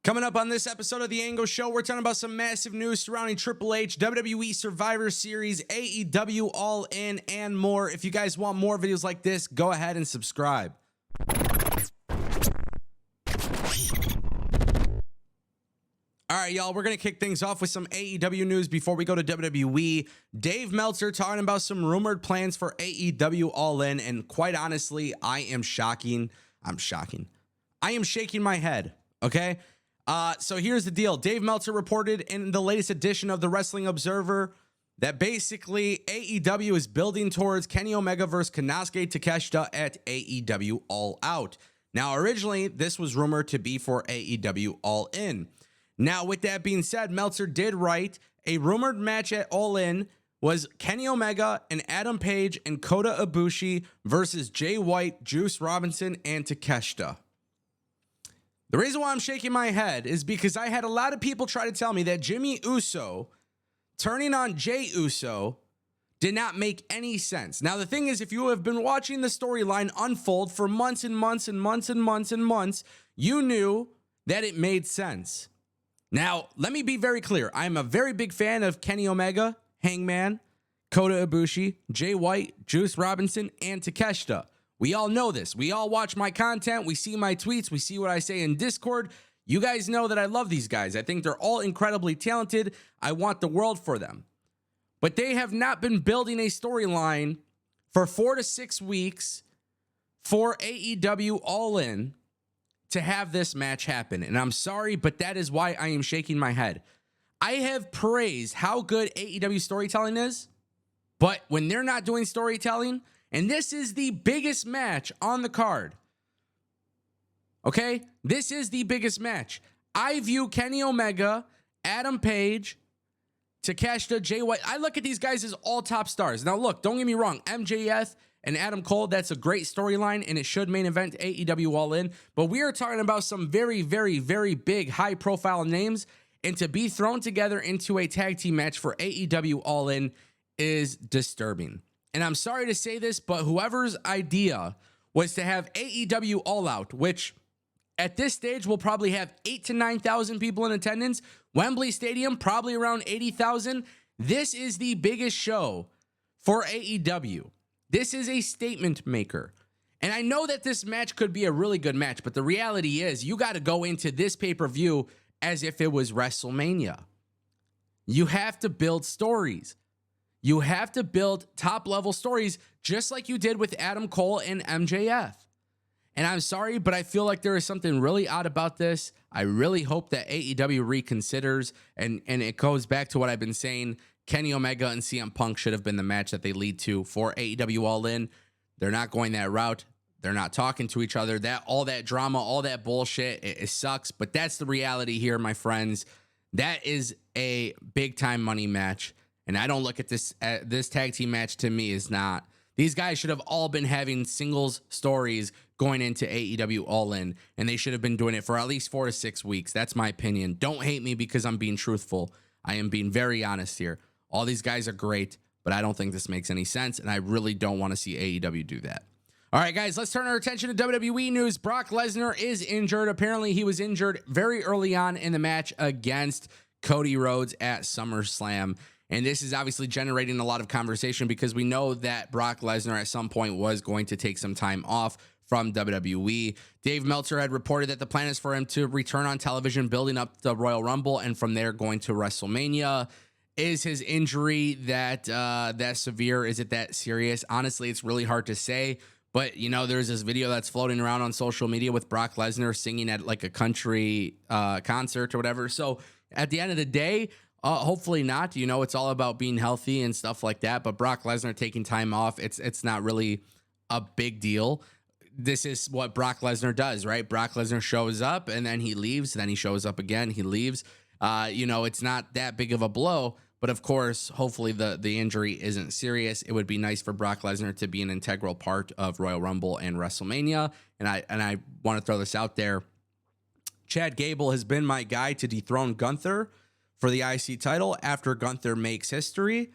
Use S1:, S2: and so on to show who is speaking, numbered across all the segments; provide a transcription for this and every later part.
S1: Coming up on this episode of The Angle Show, we're talking about some massive news surrounding Triple H, WWE Survivor Series, AEW All In, and more. If you guys want more videos like this, go ahead and subscribe. All right, y'all, we're going to kick things off with some AEW news before we go to WWE. Dave Meltzer talking about some rumored plans for AEW All In, and quite honestly, I am shaking my head, okay? So here's the deal. Dave Meltzer reported in the latest edition of the Wrestling Observer that basically AEW is building towards Kenny Omega versus Konosuke Takeshita at AEW All Out. Now, originally, this was rumored to be for AEW All In. Now, with that being said, Meltzer did write a rumored match at All In was Kenny Omega and Adam Page and Kota Ibushi versus Jay White, Juice Robinson, and Takeshita. The reason why I'm shaking my head is because I had a lot of people try to tell me that Jimmy Uso turning on Jay Uso did not make any sense. Now, the thing is, if you have been watching the storyline unfold for months and months and months and months and months, you knew that it made sense. Now, let me be very clear. I'm a very big fan of Kenny Omega, Hangman, Kota Ibushi, Jay White, Juice Robinson, and Takeshita. We all know this. We all watch my content. We see my tweets. We see what I say in Discord. You guys know that I love these guys. I think they're all incredibly talented. I want the world for them. But they have not been building a storyline for 4 to 6 weeks for AEW All In to have this match happen. And I'm sorry, but that is why I am shaking my head. I have praised how good AEW storytelling is, but when they're not doing storytelling, and this is the biggest match on the card, okay? This is the biggest match. I view Kenny Omega, Adam Page, Takeshita, Jay White. I look at these guys as all top stars. Now, look, don't get me wrong. MJF and Adam Cole, that's a great storyline, and it should main event AEW All In. But we are talking about some very, very, very big, high-profile names, and to be thrown together into a tag team match for AEW All In is disturbing. And I'm sorry to say this, but whoever's idea was to have AEW All Out, which at this stage will probably have 8,000 to 9,000 people in attendance, Wembley Stadium probably around 80,000. This is the biggest show for AEW. This is a statement maker. And I know that this match could be a really good match, but the reality is you got to go into this pay-per-view as if it was WrestleMania. You have to build stories. You have to build top-level stories just like you did with Adam Cole and MJF. And I'm sorry, but I feel like there is something really odd about this. I really hope that AEW reconsiders, and it goes back to what I've been saying. Kenny Omega and CM Punk should have been the match that they lead to for AEW All In. They're not going that route. They're not talking to each other. All that drama, all that bullshit, it sucks. But that's the reality here, my friends. That is a big-time money match. And I don't look at this tag team match, to me, is not. These guys should have all been having singles stories going into AEW All In, and they should have been doing it for at least 4 to 6 weeks. That's my opinion. Don't hate me because I'm being truthful. I am being very honest here. All these guys are great, but I don't think this makes any sense, and I really don't want to see AEW do that. All right, guys, let's turn our attention to WWE news. Brock Lesnar is injured. Apparently, he was injured very early on in the match against Cody Rhodes at SummerSlam. And this is obviously generating a lot of conversation because we know that Brock Lesnar at some point was going to take some time off from WWE. Dave Meltzer had reported that the plan is for him to return on television, building up the Royal Rumble, and from there going to WrestleMania. Is his injury that severe? Is it that serious? Honestly, it's really hard to say. But, you know, there's this video that's floating around on social media with Brock Lesnar singing at like a country concert or whatever. So at the end of the day, hopefully not. You know, it's all about being healthy and stuff like that. But Brock Lesnar taking time off, it's not really a big deal. This is what Brock Lesnar does, right? Brock Lesnar shows up and then he leaves. Then he shows up again. He leaves. You know, it's not that big of a blow. But of course, hopefully the injury isn't serious. It would be nice for Brock Lesnar to be an integral part of Royal Rumble and WrestleMania. And I want to throw this out there. Chad Gable has been my guy to dethrone Gunther for the IC title after Gunther makes history.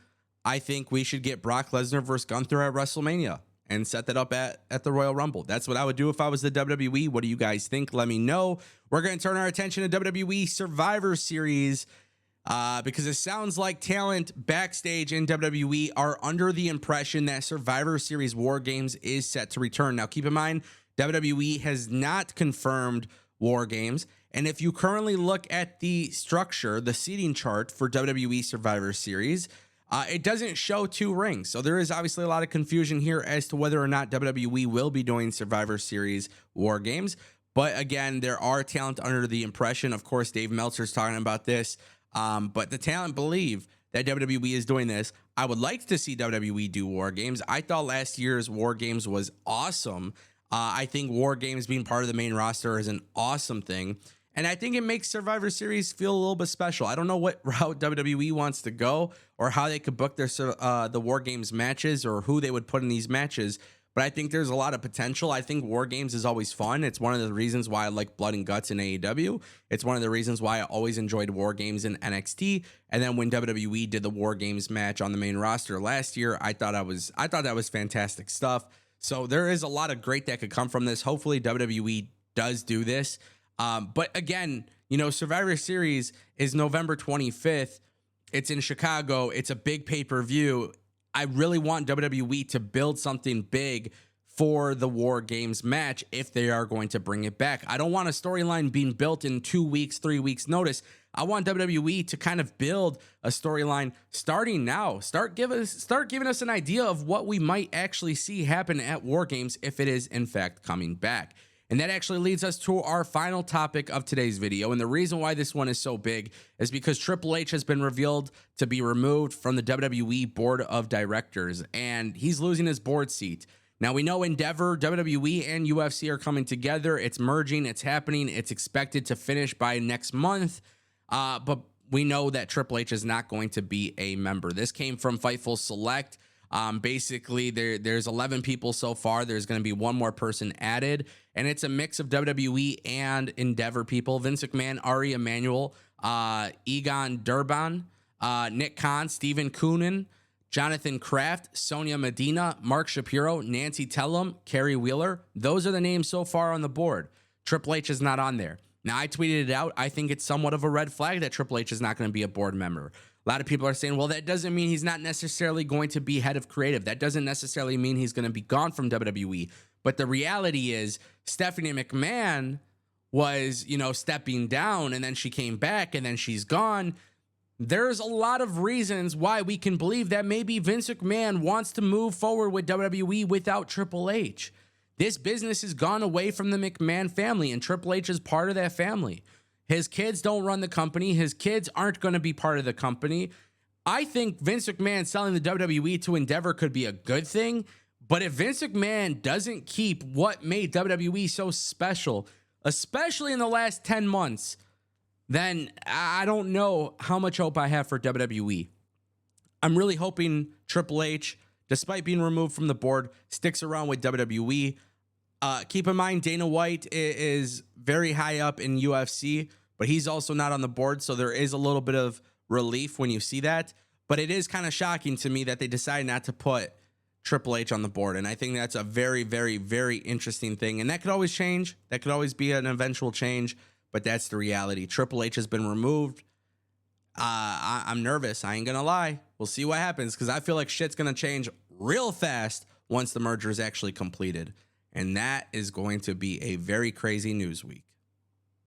S1: I think we should get Brock Lesnar versus Gunther at WrestleMania. and set that up at the Royal Rumble. That's what I would do if I was the WWE. What do you guys think? Let me know. We're going to turn our attention to WWE Survivor Series because it sounds like talent backstage in WWE are under the impression that Survivor Series War Games is set to return. Now, keep in mind, WWE has not confirmed War Games. And if you currently look at the structure, the seating chart for WWE Survivor Series, it doesn't show 2 rings. So there is obviously a lot of confusion here as to whether or not WWE will be doing Survivor Series War Games. But again, there are talent under the impression. Of course, Dave Meltzer's talking about this. But the talent believe that WWE is doing this. I would like to see WWE do War Games. I thought last year's War Games was awesome. I think War Games being part of the main roster is an awesome thing. And I think it makes Survivor Series feel a little bit special. I don't know what route WWE wants to go or how they could book their the War Games matches or who they would put in these matches. But I think there's a lot of potential. I think War Games is always fun. It's one of the reasons why I like Blood and Guts in AEW. It's one of the reasons why I always enjoyed War Games in NXT. And then when WWE did the War Games match on the main roster last year, I thought that was fantastic stuff. So there is a lot of great that could come from this. Hopefully WWE does do this. But again, you know, Survivor Series is November 25th. It's in Chicago. It's a big pay-per-view. I really want WWE to build something big for the War Games match if they are going to bring it back. I don't want a storyline being built in 2 weeks, 3 weeks notice. I want WWE to kind of build a storyline starting now. Start giving us an idea of what we might actually see happen at War Games if it is in fact coming back. And that actually leads us to our final topic of today's video. And the reason why this one is so big is because Triple H has been revealed to be removed from the WWE Board of Directors, and he's losing his board seat. Now, we know Endeavor, WWE, and UFC are coming together. It's merging. It's happening. It's expected to finish by next month. But we know that Triple H is not going to be a member. This came from Fightful Select. Basically, there's 11 people so far. There's going to be one more person added, and it's a mix of WWE and Endeavor people. Vince McMahon, Ari Emanuel, Egon Durban, Nick Khan, Stephen Koonin, Jonathan Kraft, Sonia Medina, Mark Shapiro, Nancy Tellum, Kerry Wheeler. Those are the names so far on the board. Triple H is not on there. Now, I tweeted it out. I think it's somewhat of a red flag that Triple H is not going to be a board member. A lot of people are saying, well, that doesn't mean he's not necessarily going to be head of creative. That doesn't necessarily mean he's going to be gone from WWE. But the reality is Stephanie McMahon was, you know, stepping down, and then she came back, and then she's gone. There's a lot of reasons why we can believe that maybe Vince McMahon wants to move forward with WWE without Triple H. This business has gone away from the McMahon family, and Triple H is part of that family. His kids don't run the company. His kids aren't going to be part of the company. I think Vince McMahon selling the WWE to Endeavor could be a good thing, but if Vince McMahon doesn't keep what made WWE so special, especially in the last 10 months, then I don't know how much hope I have for WWE. I'm really hoping Triple H, despite being removed from the board, sticks around with WWE. Keep in mind, Dana White is very high up in UFC, but he's also not on the board, so there is a little bit of relief when you see that. But it is kind of shocking to me that they decided not to put Triple H on the board, and I think that's a very, very, very interesting thing. And that could always change. That could always be an eventual change, but that's the reality. Triple H has been removed. I'm nervous. I ain't going to lie. We'll see what happens, because I feel like shit's going to change real fast once the merger is actually completed. And that is going to be a very crazy news week.